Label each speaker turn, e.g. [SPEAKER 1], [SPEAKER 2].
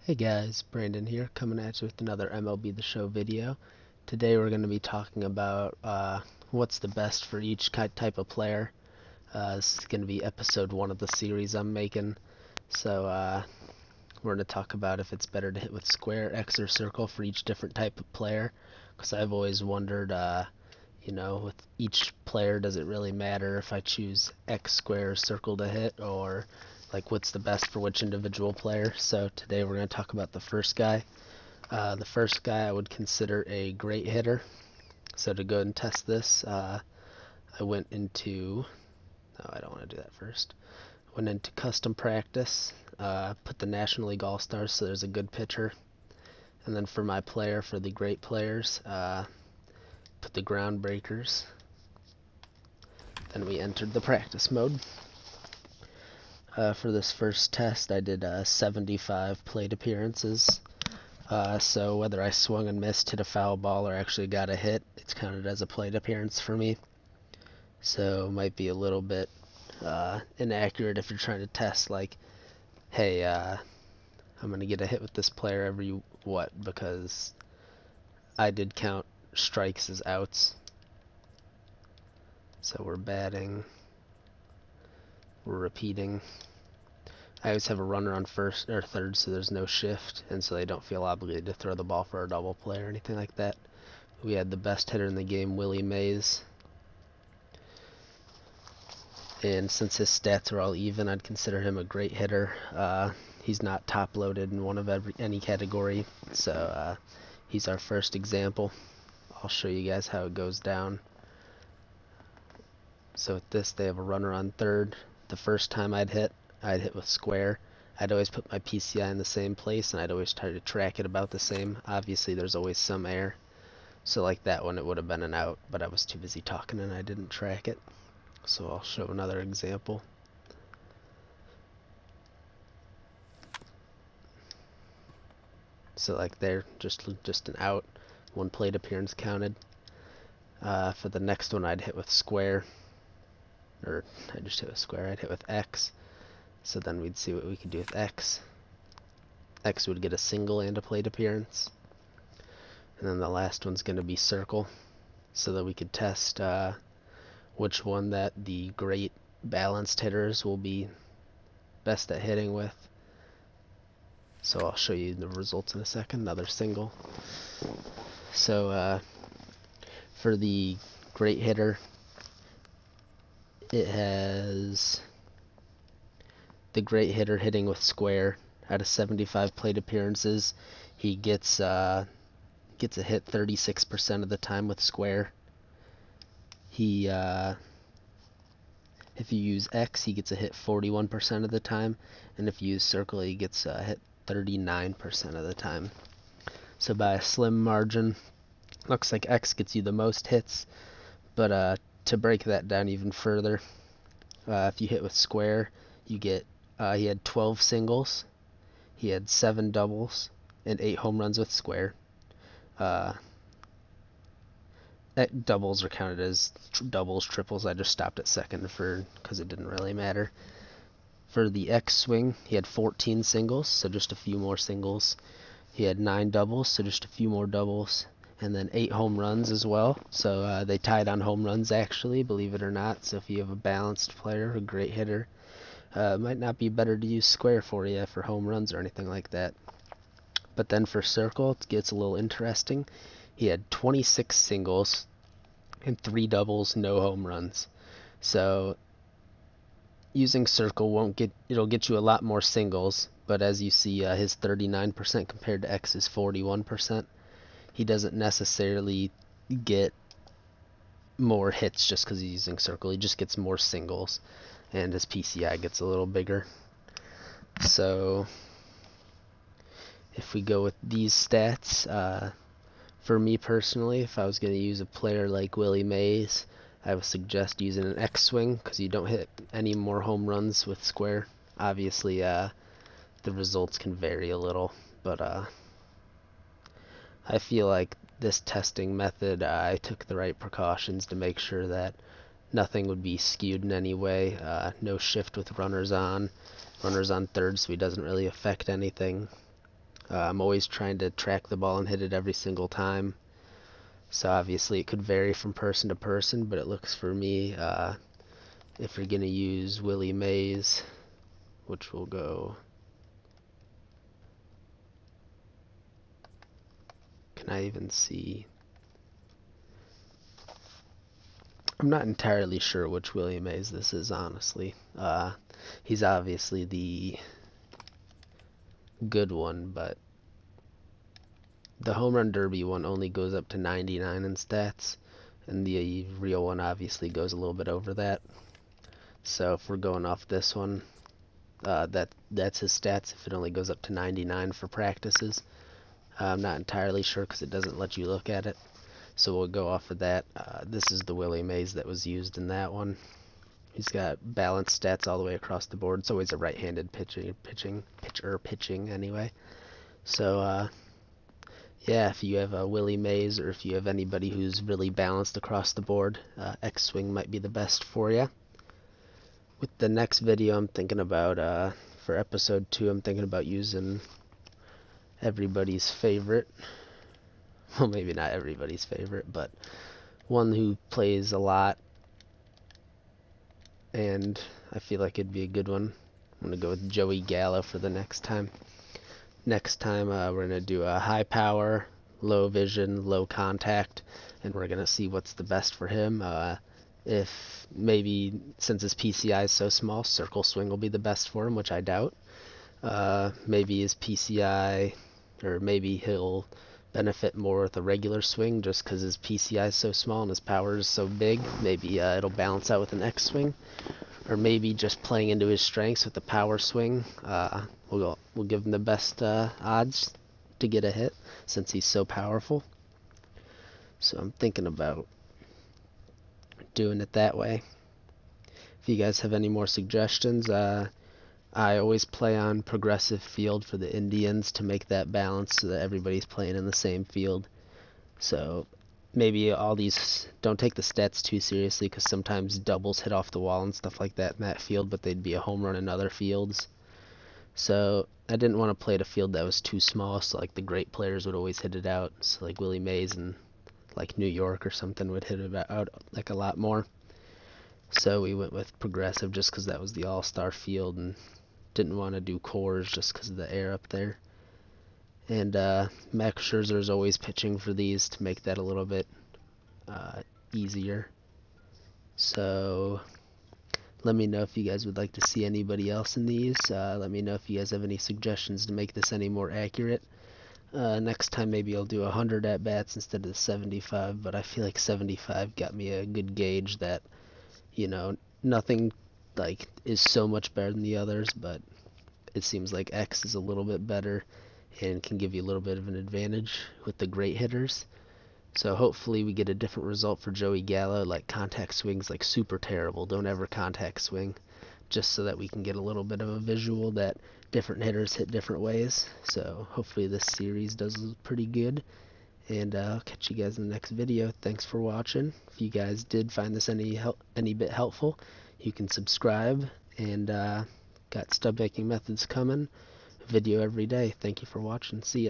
[SPEAKER 1] Hey guys, Brandon here, coming at you with another MLB The Show video. Today we're going to be talking about what's the best for each type of player. This is going to be episode 1 of the series I'm making. So we're going to talk about if it's better to hit with square, X, or circle for each different type of player. Because I've always wondered, with each player, does it really matter if I choose X, square, or circle to hit, or like what's the best for which individual player? So today we're going to talk about the first guy. The first guy I would consider a great hitter. So to go and test this, I went into. No, I don't want to do that first. Went into custom practice. Put the National League All Stars, so there's a good pitcher. And then for my player, for the great players, put the groundbreakers. Then we entered the practice mode. For this first test, I did 75 plate appearances. So whether I swung and missed, hit a foul ball, or actually got a hit, it's counted as a plate appearance for me. So it might be a little bit inaccurate if you're trying to test, like, hey, I'm going to get a hit with this player every what, because I did count strikes as outs. So we're batting, we're repeating. I always have a runner on first or third, so there's no shift, and so they don't feel obligated to throw the ball for a double play or anything like that. We had the best hitter in the game, Willie Mays, and since his stats are all even, I'd consider him a great hitter. He's not top loaded in one of any category, so he's our first example. I'll show you guys how it goes down. So with this, they have a runner on third. The first time I'd hit with square. I'd always put my PCI in the same place, and I'd always try to track it about the same. Obviously, there's always some error. So like that one, it would have been an out, but I was too busy talking and I didn't track it. So I'll show another example. So like there, just an out, one plate appearance counted. For the next one, I'd hit with square, or I just hit with square. I'd hit with X. So then we'd see what we could do with X. X would get a single and a plate appearance. And then the last one's going to be circle, so that we could test which one that the great balanced hitters will be best at hitting with. So I'll show you the results in a second. Another single. So for the great hitter, it has the great hitter hitting with square. Out of 75 plate appearances, he gets a hit 36% of the time with square. He if you use X, he gets a hit 41% of the time, and if you use circle, he gets a hit 39% of the time. So by a slim margin, looks like X gets you the most hits. But to break that down even further, if you hit with square, you get he had 12 singles, he had 7 doubles, and 8 home runs with square. Doubles are counted as doubles, triples. I just stopped at second because it didn't really matter. For the X swing, he had 14 singles, so just a few more singles. He had 9 doubles, so just a few more doubles, and then 8 home runs as well. So they tied on home runs, actually, believe it or not. So if you have a balanced player, a great hitter, it might not be better to use square for you for home runs or anything like that. But then for circle, it gets a little interesting. He had 26 singles and 3 doubles, no home runs. So using circle it'll get you a lot more singles, but as you see, his 39% compared to X's 41%. He doesn't necessarily get more hits just because he's using circle. He just gets more singles, and his PCI gets a little bigger. So if we go with these stats, for me personally, if I was going to use a player like Willie Mays, I would suggest using an X swing because you don't hit any more home runs with square. Obviously, the results can vary a little, but I feel like this testing method, I took the right precautions to make sure that nothing would be skewed in any way. No shift with runners on third, so he doesn't really affect anything. I'm always trying to track the ball and hit it every single time. So obviously it could vary from person to person, but it looks for me, if you're going to use Willie Mays, which will go... Can I even see? I'm not entirely sure which Willie Mays this is, honestly. He's obviously the good one, but the Home Run Derby one only goes up to 99 in stats, and the real one obviously goes a little bit over that. So if we're going off this one, that's his stats if it only goes up to 99 for practices. I'm not entirely sure because it doesn't let you look at it. So we'll go off of that. This is the Willie Mays that was used in that one. He's got balanced stats all the way across the board. It's always a right-handed pitching anyway. So yeah, if you have a Willie Mays or if you have anybody who's really balanced across the board, X-swing might be the best for you. With the next video, I'm thinking about, for episode 2, I'm thinking about using everybody's favorite. Well, maybe not everybody's favorite, but one who plays a lot, and I feel like it'd be a good one. I'm going to go with Joey Gallo for the next time. Next time, we're going to do a high power, low vision, low contact, and we're going to see what's the best for him. If maybe, since his PCI is so small, circle swing will be the best for him, which I doubt. Maybe his PCI, or maybe he'll benefit more with a regular swing just because his PCI is so small and his power is so big. Maybe it'll balance out with an X swing, or maybe just playing into his strengths with the power swing. We'll give him the best odds to get a hit since he's so powerful. So I'm thinking about doing it that way. If you guys have any more suggestions, I always play on progressive field for the Indians to make that balance so that everybody's playing in the same field. So maybe all these, don't take the stats too seriously because sometimes doubles hit off the wall and stuff like that in that field, but they'd be a home run in other fields. So I didn't want to play at a field that was too small, so like the great players would always hit it out. So like Willie Mays and like New York or something would hit it out like a lot more. So we went with progressive just because that was the all-star field, and didn't want to do cores just because of the air up there. And Max Scherzer is always pitching for these to make that a little bit easier. So let me know if you guys would like to see anybody else in these. Let me know if you guys have any suggestions to make this any more accurate. Next time maybe I'll do 100 at-bats instead of 75, but I feel like 75 got me a good gauge that, you know, nothing like is so much better than the others, but it seems like X is a little bit better and can give you a little bit of an advantage with the great hitters. So hopefully we get a different result for Joey Gallo. Like contact swing's like super terrible. Don't ever contact swing, just so that we can get a little bit of a visual that different hitters hit different ways. So hopefully this series does pretty good, and I'll catch you guys in the next video. Thanks for watching. If you guys did find this any bit helpful, you can subscribe, and got stub making methods coming, video every day. Thank you for watching. See ya.